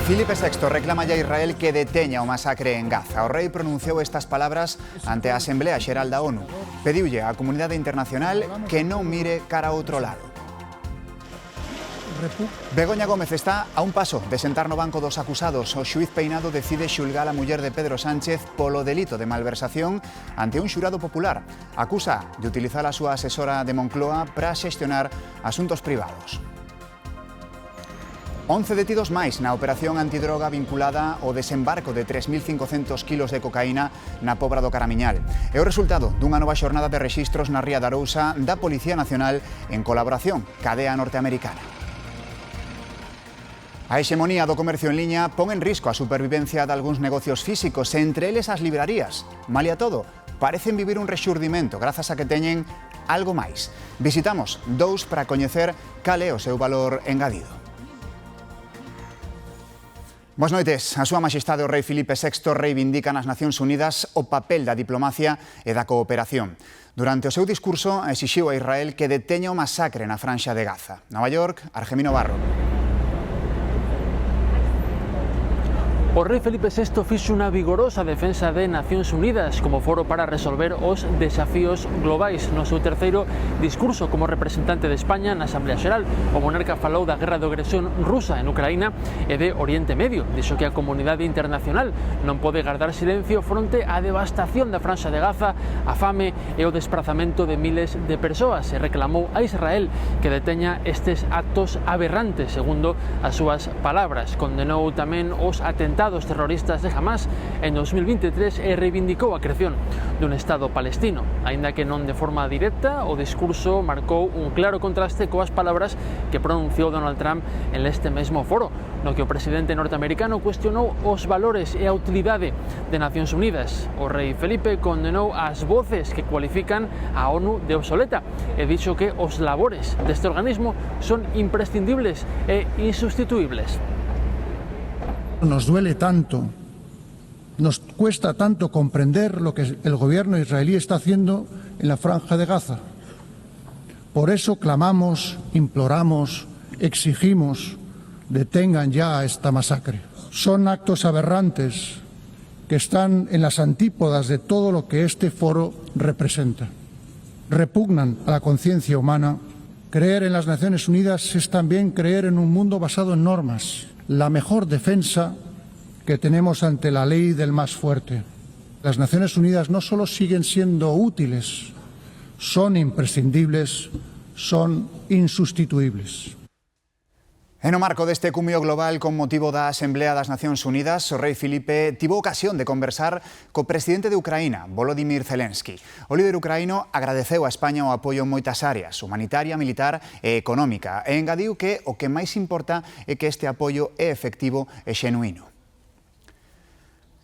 Filipe VI reclama a Israel que deteña o masacre en Gaza. O rei pronunciou estas palabras ante a Asamblea Xeral da ONU. Pediulle á comunidade internacional que non mire cara a outro lado. Begoña Gómez está a un paso de sentar no banco dos acusados. O xuíz Peinado decide xulgar a muller de Pedro Sánchez polo delito de malversación ante un xurado popular. Acusa de utilizar a súa asesora de Moncloa para xestionar asuntos privados. 11 detidos máis na operación antidroga vinculada ao desembarco de 3.500 kilos de cocaína na Pobra do Caramiñal. É o resultado dunha nova xornada de rexistros na Ría de Arousa da Policía Nacional en colaboración ca DEA norteamericana. A hexemonía do comercio en liña pon en risco a supervivencia de algúns negocios físicos, entre eles as librarías. Malia todo, parecen vivir un rexurdimento grazas a que teñen algo máis. Visitamos dous para coñecer cal é o seu valor engadido. Boas noites. A súa Maxestade o rei Filipe VI reivindica nas Nacións Unidas o papel da diplomacia e da cooperación. Durante o seu discurso exixiu a Israel que deteña o masacre na franxa de Gaza. Nova York, Argemino Barro. O rei Felipe VI fixo unha vigorosa defensa de Nacións Unidas como foro para resolver os desafíos globais. No seu terceiro discurso como representante de España na Asamblea Xeral, o monarca falou da guerra de agresión rusa en Ucraína e de Oriente Medio. Dixo que a comunidade internacional non pode guardar silencio fronte á devastación da franxa de Gaza, a fame e o desprazamento de miles de persoas, e reclamou a Israel que deteña estes actos aberrantes, segundo as súas palabras. Condenou tamén os atentados terroristas de Hamas en 2023 e reivindicou a creación dun Estado palestino. Aínda que non de forma directa, o discurso marcou un claro contraste coas palabras que pronunciou Donald Trump en este mesmo foro, no que o presidente norteamericano cuestionou os valores e a utilidade de Nacións Unidas. O rei Felipe condenou as voces que cualifican a ONU de obsoleta e dixo que os labores deste organismo son imprescindibles e insustituibles. Nos duele tanto, nos cuesta tanto comprender lo que el gobierno israelí está haciendo en la franja de Gaza. Por eso clamamos, imploramos, exigimos, detengan ya esta masacre. Son actos aberrantes que están en las antípodas de todo lo que este foro representa. Repugnan a la conciencia humana. Creer en las Naciones Unidas es también creer en un mundo basado en normas. La mejor defensa que tenemos ante la ley del más fuerte. Las Naciones Unidas no solo siguen siendo útiles, son imprescindibles, son insustituibles. En o marco deste cumio global con motivo da Asamblea das Nacións Unidas, o rei Filipe tivo ocasión de conversar co presidente de Ucraína, Volodymyr Zelensky. O líder ucraíno agradeceu a España o apoio en moitas áreas, humanitaria, militar e económica, e engadiu que o que máis importa é que este apoio é efectivo e xenuíno.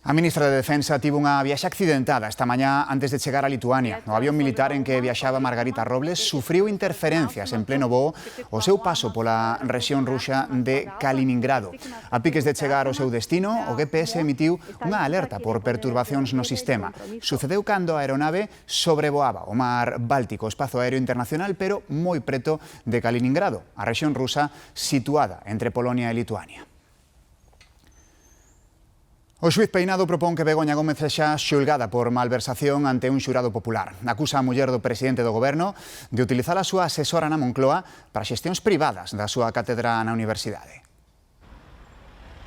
A ministra de Defensa tivo unha viaxe accidentada esta mañá antes de chegar a Lituania. O avión militar en que viaxaba Margarita Robles sufriu interferencias en pleno voo o seu paso pola rexión rusa de Kaliningrado. A piques de chegar ao seu destino, o GPS emitiu unha alerta por perturbacións no sistema. Sucedeu cando a aeronave sobrevoaba o mar Báltico, espazo aéreo internacional, pero moi preto de Kaliningrado, a rexión rusa situada entre Polonia e Lituania. O xuíz Peinado propón que Begoña Gómez sexa xulgada por malversación ante un xurado popular. Acusa a muller do presidente do goberno de utilizar a súa asesora na Moncloa para xestións privadas da súa cátedra na universidade.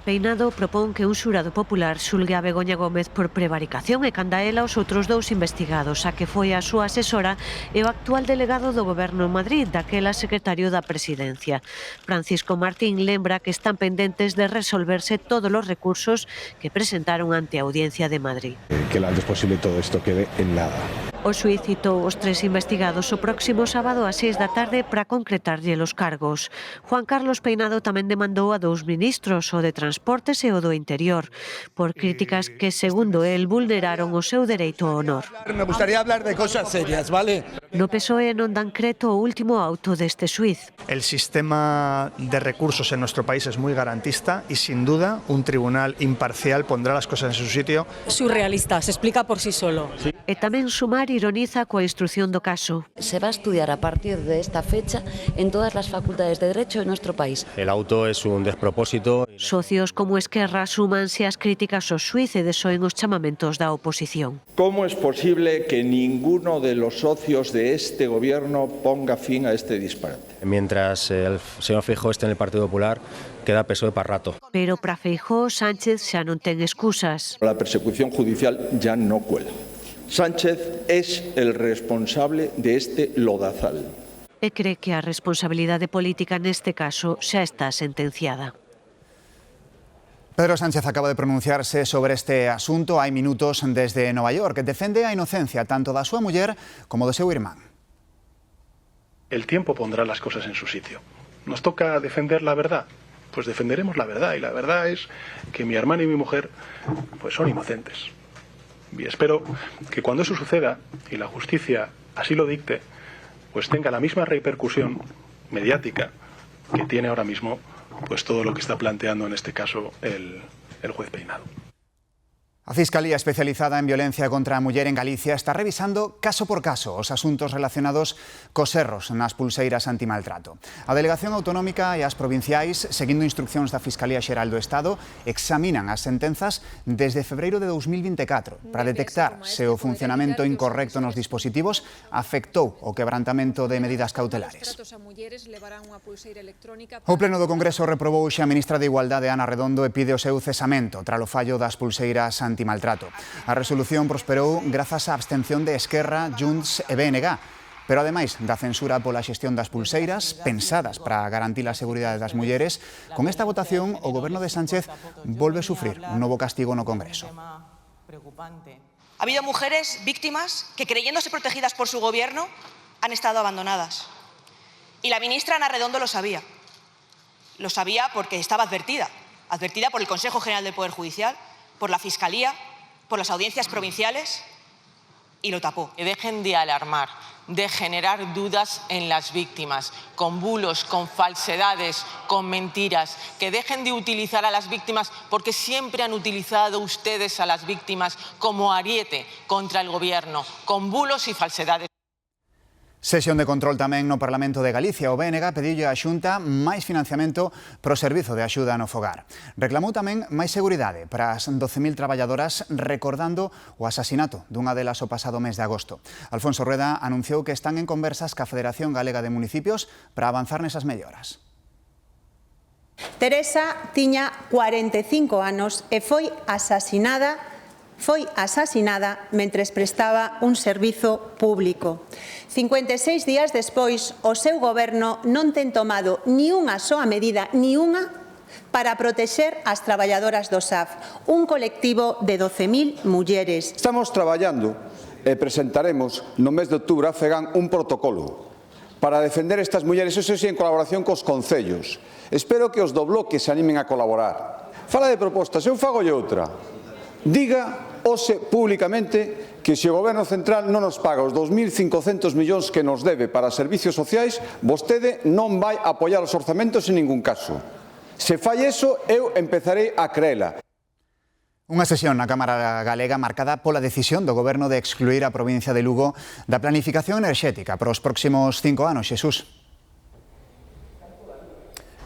Peinado propón que un xurado popular xulgue a Begoña Gómez por prevaricación e canda ela os outros dous investigados, a que foi a súa asesora e o actual delegado do goberno en Madrid, daquela secretario da Presidencia. Francisco Martín lembra que están pendentes de resolverse todos os recursos que presentaron ante a Audiencia de Madrid. Que lo antes posible todo esto quede en nada. O xuíz citou os tres investigados o próximo sábado ás 6 da tarde para concretarlle os cargos. Juan Carlos Peinado tamén demandou a dous ministros, o de Transportes e o do Interior, por críticas que, segundo el, vulneraron o seu dereito ao honor. Me gustaría hablar de cosas serias, ¿vale? No PSOE non dan creto o último auto deste xuiz. El sistema de recursos en nuestro país es muy garantista y sin duda un tribunal imparcial pondrá las cosas en su sitio. Surrealista, se explica por sí solo. E tamén Sumar ironiza coa instrución do caso. Se va a estudiar a partir de esta fecha en todas las facultades de Derecho de nuestro país. El auto es un despropósito. Socios como Esquerra súmanse ás críticas aos xuíz e desoen os chamamentos da oposición. ¿Cómo es posible que ninguno de los socios de este gobierno ponga fin a este disparate? Mientras el señor Feijóo esté en el Partido Popular, queda PSOE para rato. Pero para Feijóo, Sánchez xa non ten excusas. La persecución judicial ya no cuela. Sánchez es el responsable de este lodazal. E cree que a responsabilidade política neste caso xa está sentenciada. Pedro Sánchez acaba de pronunciarse sobre este asunto hai minutos desde Nova York. Defende a inocencia tanto da súa muller como do seu irmán. El tiempo pondrá las cosas en su sitio. ¿Nos toca defender la verdad? Pues defenderemos la verdad, y la verdad es que mi hermano y mi mujer pues son inocentes. Y espero que cuando eso suceda y la justicia así lo dicte, pues tenga la misma repercusión mediática que tiene ahora mismo pues todo lo que está planteando en este caso el juez Peinado. A Fiscalía Especializada en Violencia contra a Muller en Galicia está revisando caso por caso os asuntos relacionados cos erros nas pulseiras antimaltrato. A Delegación Autonómica e as provinciais, seguindo instruccións da Fiscalía Xeral do Estado, examinan as sentenzas desde febreiro de 2024 para detectar se o funcionamento incorrecto nos dispositivos afectou o quebrantamento de medidas cautelares. O Pleno do Congreso reprobou xa a ministra de Igualdade Ana Redondo e pide o seu cesamento tras o fallo das pulseiras antimaltrato. A resolución prosperou grazas á abstención de Esquerra, Junts e BNG, pero ademais da censura pola xestión das pulseiras, pensadas para garantir a seguridade das mulleres, con esta votación o goberno de Sánchez volve a sufrir un novo castigo no Congreso. Ha habido mujeres víctimas que, creyéndose protegidas por su gobierno, han estado abandonadas. Y la ministra Ana Redondo lo sabía. Lo sabía porque estaba advertida por el Consejo General del Poder Judicial, por la Fiscalía, por las audiencias provinciales, y lo tapó. Que dejen de alarmar, de generar dudas en las víctimas, con bulos, con falsedades, con mentiras, que dejen de utilizar a las víctimas, porque siempre han utilizado ustedes a las víctimas como ariete contra el gobierno, con bulos y falsedades. Sesión de control tamén no Parlamento de Galicia. O BNG pediulle á Xunta máis financiamento para o Servizo de Axuda no Fogar. Reclamou tamén máis seguridade para as 12.000 traballadoras, recordando o asasinato dunha delas o pasado mes de agosto. Alfonso Rueda anunciou que están en conversas ca Federación Galega de Municipios para avanzar nesas melloras. Teresa tiña 45 anos e foi asasinada mentres prestaba un servizo público. 56 días despois, o seu goberno non ten tomado ni unha soa medida, ni unha, para protexer as traballadoras do SAF, un colectivo de 12.000 mulleres. Estamos traballando e presentaremos no mes de outubro a FEGAN un protocolo para defender estas mulleres, eso sí, en colaboración cos concellos. Espero que os do bloque se animen a colaborar. Fala de propostas, eu fagolle outra. Diga hoxe públicamente que se o Goberno Central non nos paga os 2.500 millóns que nos debe para servicios sociais, vostede non vai apoiar os orzamentos en ningún caso. Se fai eso, eu empezarei a creela. Unha sesión na Cámara Galega marcada pola decisión do Goberno de excluir a provincia de Lugo da planificación enerxética para os próximos 5 anos. Xesús.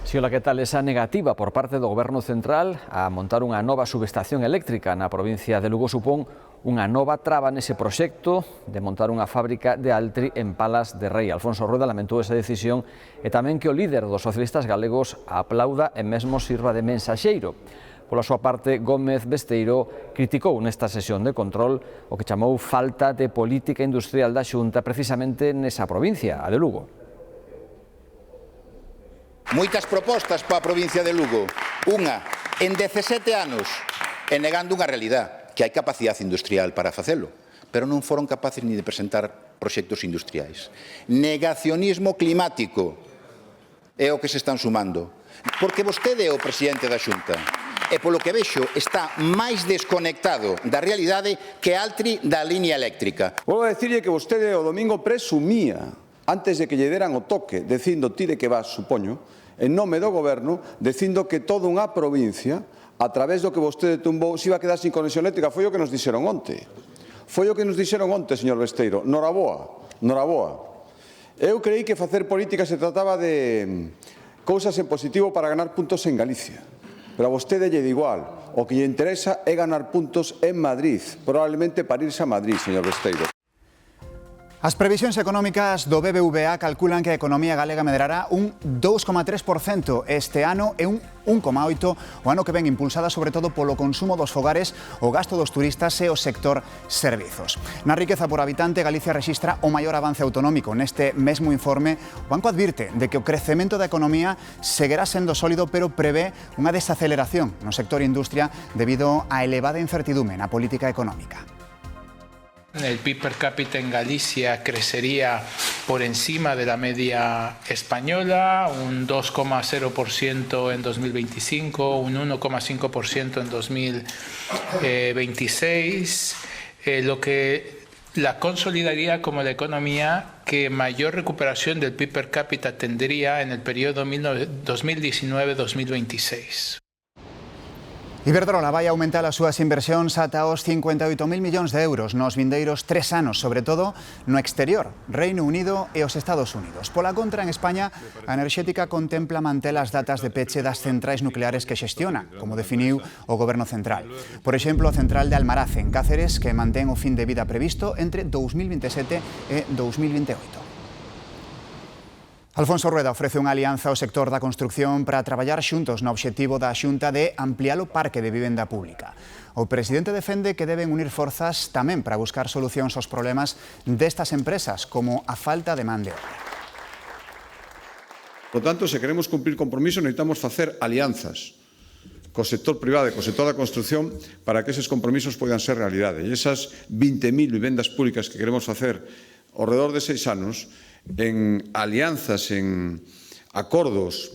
Si ola, que tal esa negativa por parte do Goberno Central a montar unha nova subestación eléctrica na provincia de Lugo supón unha nova traba nese proxecto de montar unha fábrica de Altri en Palas de Rei. Alfonso Rueda lamentou esa decisión e tamén que o líder dos socialistas galegos a aplauda e mesmo sirva de mensaxeiro. Pola súa parte, Gómez Besteiro criticou nesta sesión de control o que chamou falta de política industrial da Xunta precisamente nesa provincia, a de Lugo. Moitas propostas para a provincia de Lugo. Unha, en 17 anos, e negando unha realidade, que hai capacidade industrial para facelo, pero non foron capaces ni de presentar proxectos industriais. Negacionismo climático é o que se están sumando, porque vostede é o presidente da Xunta. e polo que vexo está máis desconectado da realidade que Altri da liña eléctrica. Volvo a decirlle que vostede o domingo presumía, antes de que lle deran o toque, dicindo ti de que vas, supoño, en nome do goberno, dicindo que toda unha provincia, a través do que vostede tumbou, se iba a quedar sin conexión eléctrica. Foi o que nos dixeron onte. Foi o que nos dixeron onte, señor Besteiro. Noraboa, noraboa. Eu creí que facer política se trataba de cousas en positivo para ganar puntos en Galicia. Pero a vostede lle da igual. O que lle interesa é ganar puntos en Madrid, probablemente para irse a Madrid, señor Besteiro. As previsións económicas do BBVA calculan que a economía galega medrará un 2,3% este ano e un 1,8% o ano que ven, impulsada sobre todo polo consumo dos fogares, o gasto dos turistas e o sector servizos. Na riqueza por habitante, Galicia rexistra o maior avance autonómico. Neste mesmo informe, o banco advirte de que o crecemento da economía seguirá sendo sólido, pero prevé unha desaceleración no sector industria debido á elevada incertidume na política económica. El PIB per cápita en Galicia crecería por encima de la media española, un 2,0% en 2025, un 1,5% en 2026, lo que la consolidaría como la economía que mayor recuperación del PIB per cápita tendría en el periodo 2019-2026. Iberdrola vai aumentar as súas inversións ata os 58.000 millóns de euros nos vindeiros 3 anos, sobre todo no exterior, Reino Unido e os Estados Unidos. Pola contra, en España, a enerxética contempla manter as datas de peche das centrais nucleares que xestiona, como definiu o Goberno Central. Por exemplo, a central de Almaraz, en Cáceres, que mantén o fin de vida previsto entre 2027 e 2028. Alfonso Rueda ofrece unha alianza ao sector da construción para traballar xuntos no obxectivo da Xunta de ampliar o parque de vivenda pública. O presidente defende que deben unir forzas tamén para buscar solucións aos problemas destas empresas, como a falta de man de obra. Por lo tanto, se queremos cumplir compromisos, necesitamos facer alianzas co sector privado e co sector da construción para que eses compromisos poidan ser realidade. E esas 20.000 vivendas públicas que queremos facer ao redor de 6 anos, en alianzas, en acordos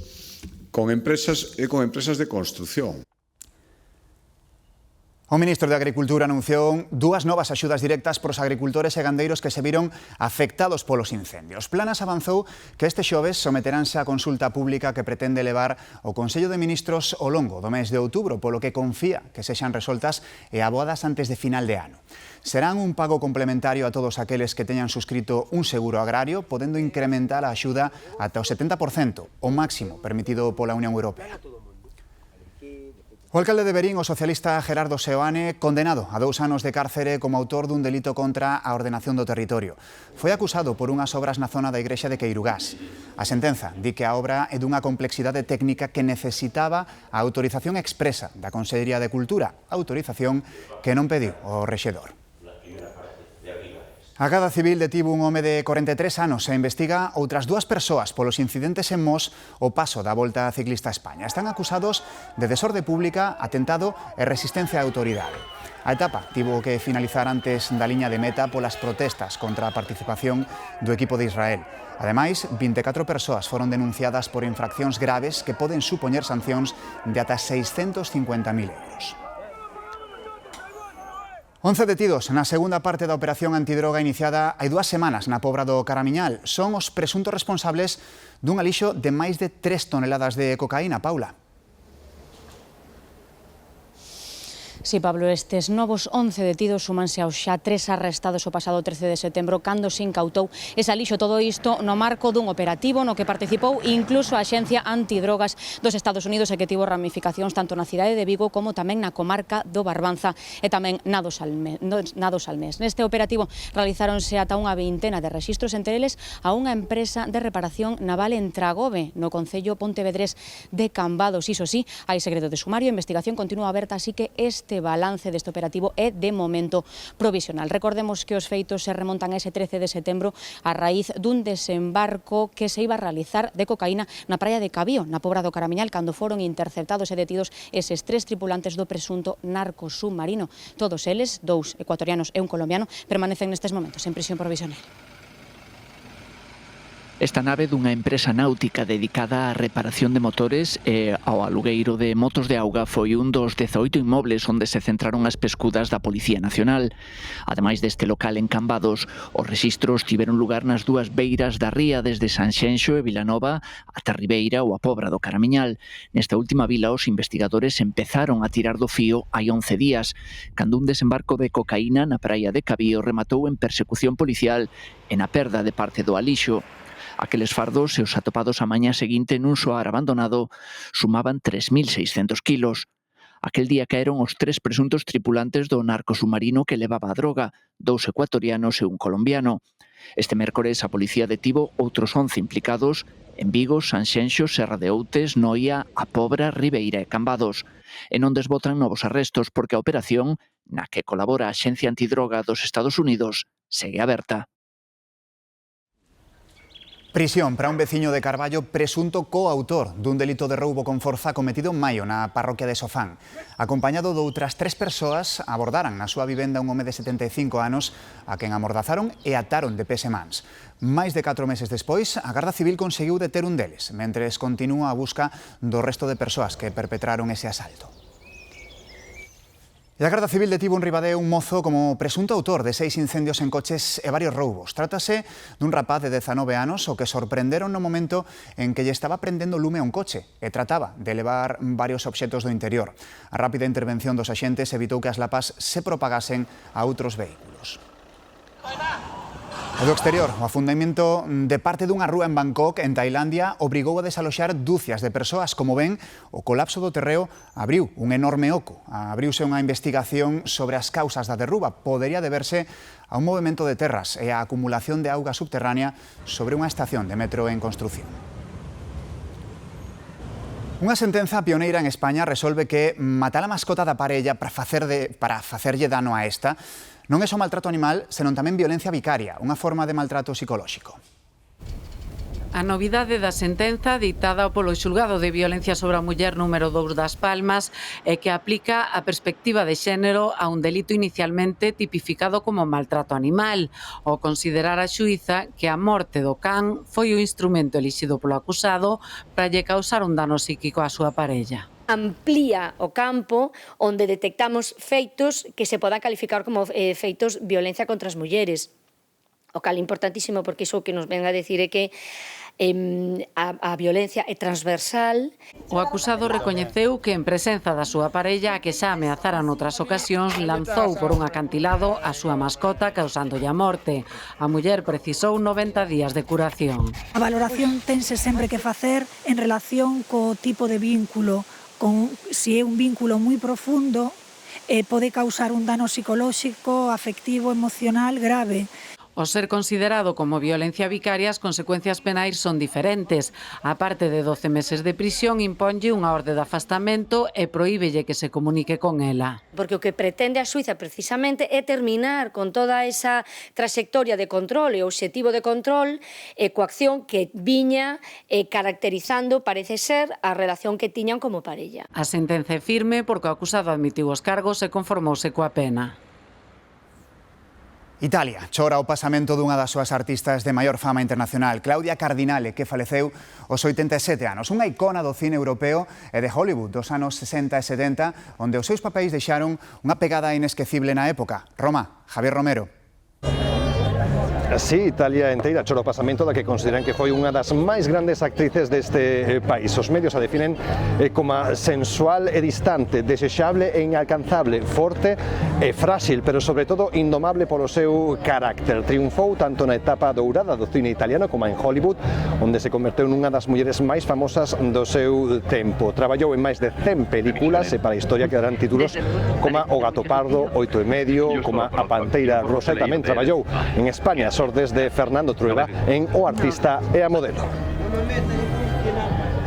con empresas e con empresas de construción. O ministro de Agricultura anunciou dúas novas axudas directas para os agricultores e gandeiros que se viron afectados polos incendios. Planas avanzou que este xoves someteránse á consulta pública que pretende levar o Consello de Ministros ao longo do mes de outubro, polo que confía que sexan resoltas e aboadas antes de final de ano. Serán un pago complementario a todos aqueles que teñan suscrito un seguro agrario, podendo incrementar a axuda ata o 70%, o máximo permitido pola Unión Europea. O alcalde de Verín, o socialista Gerardo Seoane, condenado a 2 anos de cárcere como autor dun delito contra a ordenación do territorio. Foi acusado por unhas obras na zona da igrexa de Queirugás. A sentenza di que a obra é dunha complexidade técnica que necesitaba a autorización expresa da Consellería de Cultura, autorización que non pediu o rexedor. A Garda Civil detivo un home de 43 anos e investiga outras 2 persoas polos incidentes en Mos o paso da Volta Ciclista a España. Están acusados de desorde pública, atentado e resistencia á autoridade. A etapa tivo que finalizar antes da liña de meta polas protestas contra a participación do equipo de Israel. Ademais, 24 persoas foron denunciadas por infraccións graves que poden supoñer sancións de ata 650.000 euros. 11 detidos na segunda parte da operación antidroga iniciada hai 2 semanas na Pobra do Caramiñal. Son os presuntos responsables dun alixo de máis de 3 toneladas de cocaína. Paula. Sí, Pablo, estes novos 11 detidos súmanse aos xa 3 arrestados o pasado 13 de setembro cando se incautou ese alixo. Todo isto no marco dun operativo no que participou incluso a Axencia Antidrogas dos Estados Unidos e que tivo ramificacións tanto na cidade de Vigo como tamén na comarca do Barbanza e tamén na do Salmés. Neste operativo realizáronse ata unha veintena de rexistros, entre eles a unha empresa de reparación naval en Tragobe, no concello pontevedrés de Cambados. Iso sí, hai secreto de sumario, a investigación continúa aberta, así que este balance deste operativo é de momento provisional. Recordemos que os feitos se remontan a ese 13 de setembro a raíz dun desembarco que se iba a realizar de cocaína na praia de Cabío, na Pobra do Caramiñal, cando foron interceptados e detidos eses 3 tripulantes do presunto narco submarino. Todos eles, 2 ecuatorianos e un colombiano, permanecen nestes momentos en prisión provisional. Esta nave dunha empresa náutica dedicada á reparación de motores e ao alugueiro de motos de auga foi un dos 18 inmobles onde se centraron as pescudas da Policía Nacional. Ademais deste local en Cambados, os rexistros tiveron lugar nas dúas beiras da ría desde Sanxenxo e Vilanova ata Ribeira ou a Pobra do Caramiñal. Nesta última vila, os investigadores empezaron a tirar do fío hai 11 días, cando un desembarco de cocaína na praia de Cabío rematou en persecución policial e na perda de parte do alixo. Aqueles fardos e os atopados a mañá seguinte nun soar abandonado sumaban 3.600 kilos. Aquel día caeron os 3 presuntos tripulantes do narcosubmarino que levaba a droga, 2 ecuatorianos e un colombiano. Este mércores a policía detivo outros 11 implicados en Vigo, Sanxenxo, Serra de Outes, Noia, A Pobra, Ribeira e Cambados. E non desbotan novos arrestos porque a operación, na que colabora a Axencia Antidroga dos Estados Unidos, segue aberta. Prisión para un veciño de Carballo presunto coautor dun delito de roubo con forza cometido en maio na parroquia de Sofán. Acompañado de outras 3 persoas, abordaran na súa vivenda un home de 75 anos a quen amordazaron e ataron de pés e mans. Máis de 4 meses despois, a Garda Civil conseguiu deter un deles, mentres continúa a busca do resto de persoas que perpetraron ese asalto. E a Garda Civil detivo en Ribadeo un mozo como presunto autor de 6 incendios en coches e varios roubos. Trátase dun rapaz de 19 anos o que sorprenderon no momento en que lle estaba prendendo lume a un coche e trataba de levar varios obxetos do interior. A rápida intervención dos axentes evitou que as lapas se propagasen a outros vehículos. E do exterior, o afundamento de parte dunha rúa en Bangkok, en Tailandia, obrigou a desaloxar dúcias de persoas. Como ven, o colapso do terreo abriu un enorme oco. Abriuse unha investigación sobre as causas da derruba. Podería deberse a un movimento de terras e a acumulación de auga subterránea sobre unha estación de metro en construción. Unha sentenza pioneira en España resolve que matar a mascota da parella para facerlle dano a esta non é só maltrato animal, senón tamén violencia vicaria, unha forma de maltrato psicolóxico. A novidade da sentenza ditada polo xulgado de violencia sobre a muller número 2 das Palmas é que aplica a perspectiva de xénero a un delito inicialmente tipificado como maltrato animal, ao considerar a xuíza que a morte do can foi o instrumento elixido polo acusado para lle causar un dano psíquico á súa parella. Amplía o campo onde detectamos feitos que se podan calificar como feitos violencia contra as mulleres. O cal é importantísimo porque iso que nos ven a decir é que a violencia é transversal. O acusado recoñeceu que en presenza da súa parella, a que xa ameazara noutras ocasións, lanzou por un acantilado a súa mascota causándolle a morte. A muller precisou 90 días de curación. A valoración tense sempre que facer en relación co tipo de vínculo. Se é un vínculo moi profundo, pode causar un dano psicolóxico, afectivo, emocional grave. Ao ser considerado como violencia vicaria, as consecuencias penais son diferentes. A parte de 12 meses de prisión, imponlle unha orde de afastamento e prohíbelle que se comunique con ela. Porque o que pretende a xuíza precisamente é terminar con toda esa trayectoria de control e obxectivo de control e coacción que viña caracterizando, parece ser, a relación que tiñan como parella. A sentenza é firme porque o acusado admitiu os cargos e conformouse coa pena. Italia chora o pasamento dunha das súas artistas de maior fama internacional, Claudia Cardinale, que faleceu aos 87 anos. Unha icona do cine europeo e de Hollywood dos anos 60 e 70, onde os seus papéis deixaron unha pegada inesquecible na época. Roma, Javier Romero. Sí, Italia inteira chora o pasamento da que consideran que foi unha das máis grandes actrices deste país. Os medios a definen como sensual e distante, desexable e inalcanzable, forte e frágil, pero sobre todo indomable polo seu carácter. Triunfou tanto na etapa dourada do cine italiano como en Hollywood, onde se converteu nunha das mulleres máis famosas do seu tempo. Traballou en máis de 100 películas e para a historia quedarán títulos como O gato pardo, Oito e medio, como A panteira rosa, e tamén traballou en España, desde Fernando Trueba en O artista e a modelo.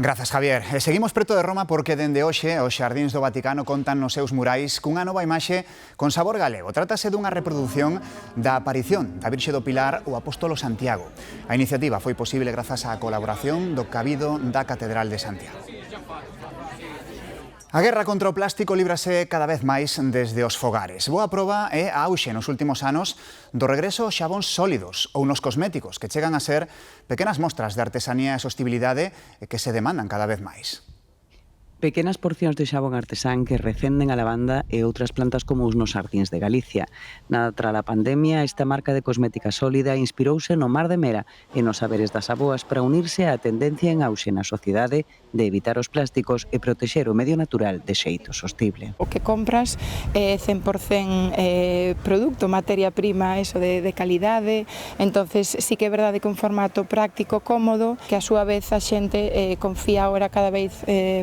Grazas, Javier. E seguimos preto de Roma porque dende hoxe os xardíns do Vaticano contan nos seus murais cunha nova imaxe con sabor galego. Trátase dunha reproducción da aparición da Virxe do Pilar o Apóstolo Santiago. A iniciativa foi posible grazas á colaboración do Cabido da Catedral de Santiago. A guerra contra o plástico líbrase cada vez máis desde os fogares. Boa proba é a auxe nos últimos anos do regreso aos xabóns sólidos ou nos cosméticos, que chegan a ser pequenas mostras de artesanía e sostibilidade que se demandan cada vez máis. Pequenas porcións de xabón artesán que recenden a lavanda e outras plantas comuns nos xardíns de Galicia. Nada tras a pandemia, esta marca de cosmética sólida inspirouse no Mar de Mera e nos saberes das aboas para unirse á tendencia en auxe na sociedade de evitar os plásticos e protexer o medio natural de xeito sostible. O que compras é 100% produto, materia prima, eso de calidade, entonces sí que é verdade que un formato práctico, cómodo, que a súa vez a xente confía agora cada vez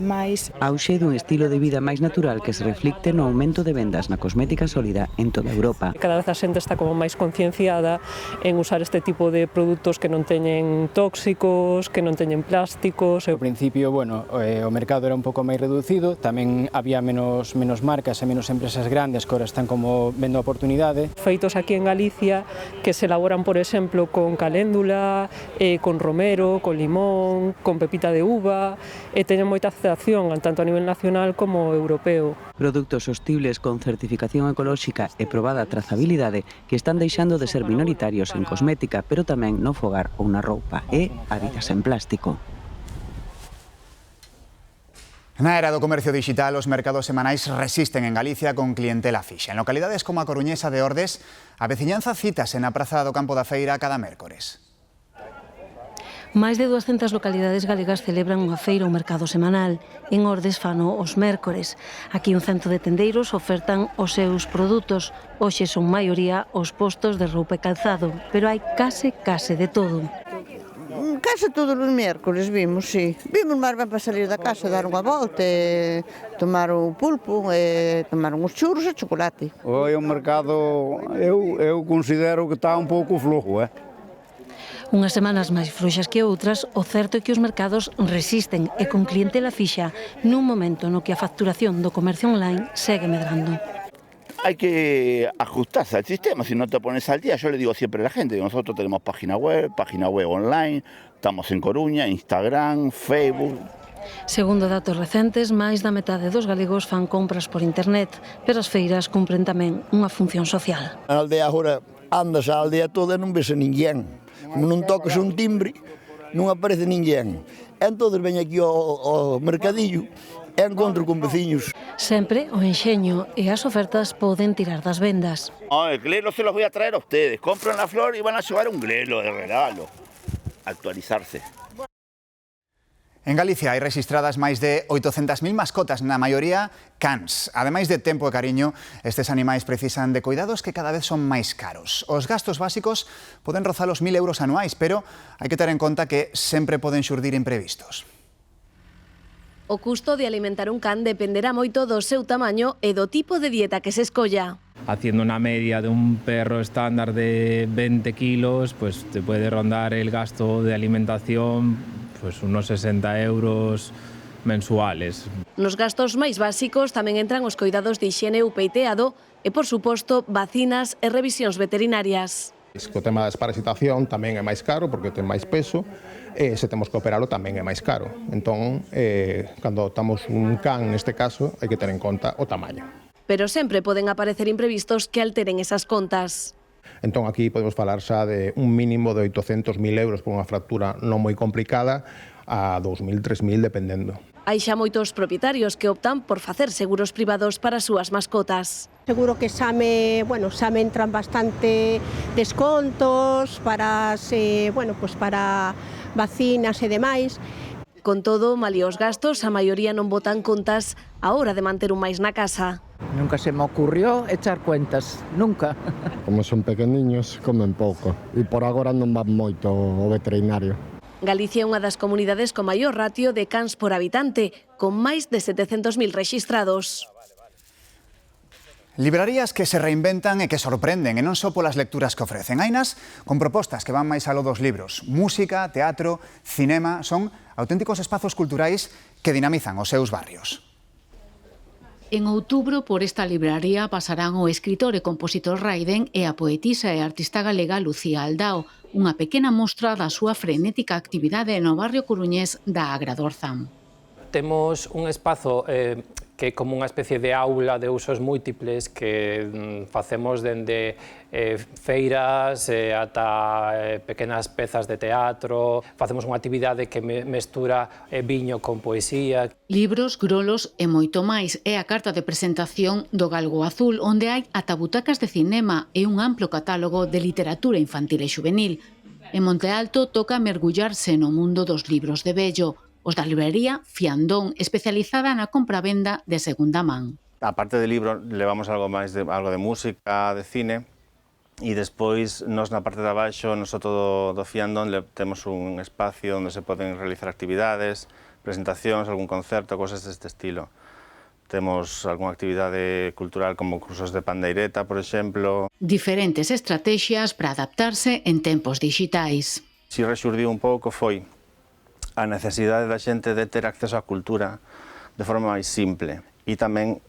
máis. Auxe dun estilo de vida máis natural que se reflicte no aumento de vendas na cosmética sólida en toda Europa. Cada vez a xente está como máis concienciada en usar este tipo de produtos que non teñen tóxicos, que non teñen plásticos. Ao principio, o mercado era un pouco máis reducido, tamén había menos marcas e menos empresas grandes que ahora están como vendo a oportunidade. Feitos aquí en Galicia que se elaboran, por exemplo, con caléndula, con romero, con limón, con pepita de uva e teñen moita aceptación tanto a nivel nacional como europeo. Produtos sostibles con certificación ecolóxica e probada trazabilidade que están deixando de ser minoritarios en cosmética, pero tamén no fogar ou na roupa e a vida sen plástico. Na era do comercio digital, os mercados semanais resisten en Galicia con clientela fixa. En localidades como a coruñesa de Ordes, a veciñanza cítase na praza do Campo da Feira cada mércores. Máis de 200 localidades galegas celebran unha feira ou mercado semanal. En Ordes fano os mércores. Aquí un cento de tendeiros ofertan os seus produtos. Hoxe son maioría os postos de roupa e calzado, pero hai case de todo. Case todos os mércores vimos, sí. Vimos máis ben para salir da casa, dar unha volta, tomar un pulpo, tomar uns churros e chocolate. Hoy o mercado, eu considero que está un pouco flojo, Unhas semanas máis frouxas que outras, o certo é que os mercados resisten e con clientela fixa nun momento no que a facturación do comercio online segue medrando. Hay que ajustarse al sistema, si no te pones al día, yo le digo siempre a la gente, nosotros tenemos página web online, estamos en Coruña, Instagram, Facebook. Segundo datos recentes, máis da metade dos galegos fan compras por internet, pero as feiras cumpren tamén unha función social. A aldea agora andas a aldea toda e non ves a ninguén. Como non tocas un timbre, non aparece ninguén. Entón veño aquí ao mercadillo e encontro con veciños. Sempre o enxeño e as ofertas poden tirar das vendas. El glelo se los voy a traer a ustedes. Compran la flor y van a llevar un glelo de regalo. Actualizarse. En Galicia hai registradas máis de 800.000 mascotas, na maioría cans. Ademais de tempo e cariño, estes animais precisan de cuidados que cada vez son máis caros. Os gastos básicos poden rozar os 1.000 euros anuais, pero hai que ter en conta que sempre poden xurdir imprevistos. O custo de alimentar un can dependerá moito do seu tamaño e do tipo de dieta que se escolla. Haciendo una media de un perro estándar de 20 kilos, pues te puede rondar el gasto de alimentación pues unos 60 euros mensuales. Nos gastos máis básicos tamén entran os coidados de hixiene ou peiteado e, por suposto, vacinas e revisións veterinarias. O tema da desparasitación tamén é máis caro porque ten máis peso e se temos que operalo tamén é máis caro. Entón, cando optamos un can, neste caso, hai que ter en conta o tamaño. Pero sempre poden aparecer imprevistos que alteren esas contas. Entón, aquí podemos falar xa de un mínimo de 800.000 euros por unha fractura non moi complicada a 2.000, 3.000, dependendo. Hai xa moitos propietarios que optan por facer seguros privados para as súas mascotas. Seguro que xa me entran bastante descontos para vacinas e demais. Con todo, malia os gastos, a maioría non botan contas á hora de manter un máis na casa. Nunca se me ocurrió echar cuentas, nunca. Como son pequeniños, comen pouco e por agora non van moito ao veterinario. Galicia é unha das comunidades con maior ratio de cans por habitante, con máis de 700.000 rexistrados. Librarías que se reinventan e que sorprenden, e non só polas lecturas que ofrecen. Hainas con propostas que van máis aló dos libros. Música, teatro, cinema, son auténticos espazos culturais que dinamizan os seus barrios. En outubro, por esta libraría pasarán o escritor e compositor Raiden e a poetisa e artista galega Lucía Aldao, unha pequena mostra da súa frenética actividade no barrio coruñés da Agradorzan. Temos un espazo que é como unha especie de aula de usos múltiples que facemos dende feiras ata pequenas pezas de teatro, facemos unha actividade que mestura viño con poesía. Libros, grolos e moito máis é a carta de presentación do Galgo Azul, onde hai ata butacas de cinema e un amplo catálogo de literatura infantil e xuvenil. En Monte Alto toca mergullarse no mundo dos libros de vello, os da librería Fiandón, especializada na compra-venda de segunda man. A parte de libro, levamos algo de música, de cine, e despois, nos na parte de abaixo, nosotros do Fiandón, temos un espacio onde se poden realizar actividades, presentacións, algún concerto, cosas deste estilo. Temos algunha actividade cultural como cursos de pandeireta, por exemplo. Diferentes estrategias para adaptarse en tempos digitais. Si rexurdiu un pouco foi a necesidade da xente de ter acceso á cultura de forma máis simple e tamén,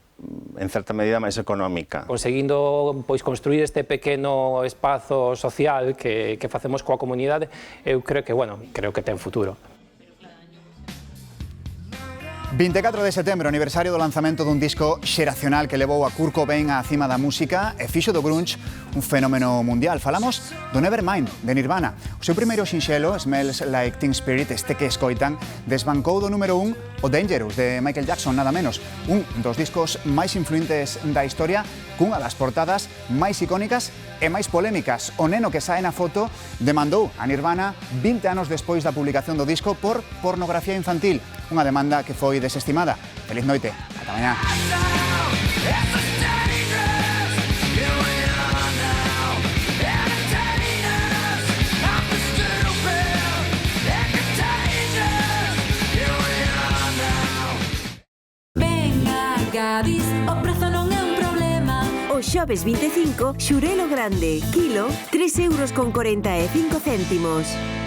en certa medida, máis económica. Conseguindo construir este pequeno espazo social que facemos coa comunidade, eu creo que ten futuro. 24 de setembro, aniversario do lanzamento dun disco xeracional que levou a Kurt Cobain á cima da música e fixo do grunge un fenómeno mundial. Falamos do Nevermind, de Nirvana. O seu primeiro sinxelo, Smells Like Teen Spirit, este que escoitan, desbancou do número 1 o Dangerous, de Michael Jackson, nada menos. Un dos discos máis influentes da historia, cunha das portadas máis icónicas e máis polémicas. O neno que sae na foto demandou a Nirvana 20 anos despois da publicación do disco por pornografía infantil. Unha demanda que foi desestimada. Feliz noite. Ata mañá. Gadis, o prezo non é un problema. O xoves 25, xurelo grande, kilo, 3,45 €.